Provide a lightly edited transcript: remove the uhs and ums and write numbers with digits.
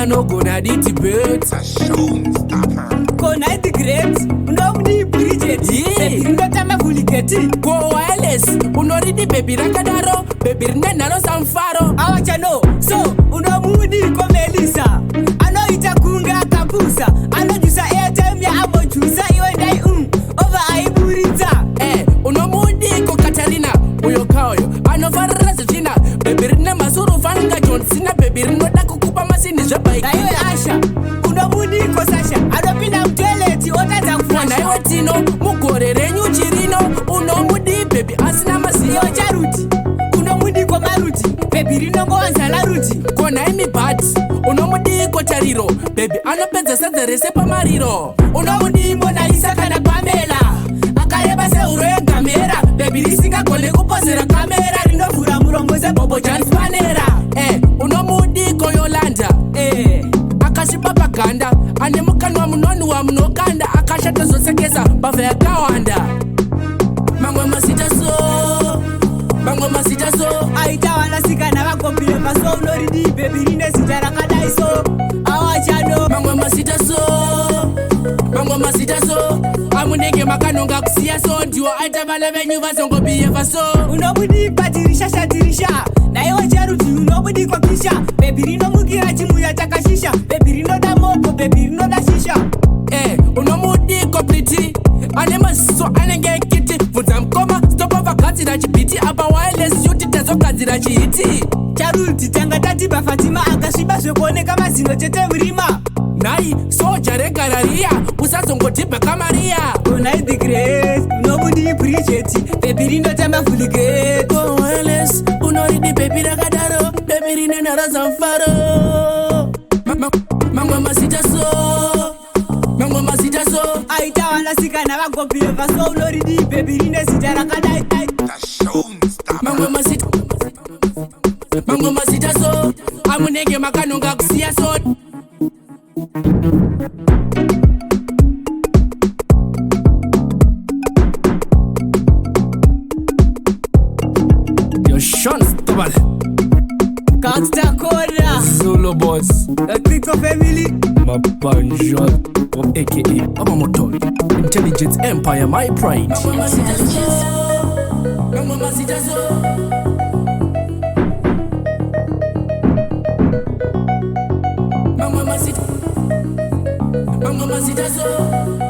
no gonna debate. Kona the great, unomudi Bridget. Baby ndotama vuliketi. Go wireless, unoridi baby rakadaro. Baby ndenaro samfaro. Awacha no, so unomudi kwa Melissa. Ano itakunga kapusa. Ano jusa airtime ya abo jusa iwe dai over aiburita. Unomudi kwa Katarina. Uyo kaoyo, ano farraza china. Baby rina masuru fanga John Cena. Baby rinota kukupa masini jabai. Na iwe Asha, unomudi kwa Sasha. Anopinda mtoileti otaza kufasha. Na iwe Tino, mukore renyu chirino. Unomudi baby asina masi. Yo Charuti, unomudi kwa Maruti. Baby rinongo wanzala ruti. Kona imi bats, unomudi kwa Tariro. Baby anopedza sadzerese pamariro. Unomudi Mona Lisa kana Pamela. Akareba se uroye kamera. Baby lisinga kole kupozera kamera. Rinovura murongo ze Bobo Jans Panera. Unomudi kwa Yolanda. Akashipa paganda. Ane mukanwa munoni wa munokanda. Akashata zosekeza bava yakawanda. Mangwe masita so, mangwe masita so. Aita wanasika na wakompile paso. Unoridi baby rine sitara kadai so. Awachano Mangwe masita so, mangwe masita so. Amunenge makanonga kusiya so. Ndiwo aita vale venyu vasongo biye vaso. unomudi patirisha shatirisha. Na iwe Charuti unomudi kwa kisha. Baby rino mugira chimuya chakashisha. Baby rino da moto, baby rino da shisha. Unomudi complete. Ane maso anenge kiti. Vunza mkoma stop over kati na chipiti. Aba wireless yuti tezo kazi na chihiti. Charuti tanga tatiba Fatima. Akashiba shokone kama sino chete vrima. Nai soja rekararia. Usasongo tipe kamaria. Kona the great, unomudi Bridget. Baby rino tama fuligate. Go wireless. Unoridi baby rakadaro. Baby rine nara zamfaro. Mangwa masita so. Mangwa masita so. Aita wanasika na wakompile paso. Unoridi baby rine sitara kadai. Mangwa masita. Mangwa masita so. Amunenge makanonga kusiya so. Yo Sean Stobal Gangsta Kona. Zulu boss The Crico family. Mabanjol aka Amamoto Intelligence Empire my pride. Mangwa masita so. Mangwa masita so. Mangwa masita so.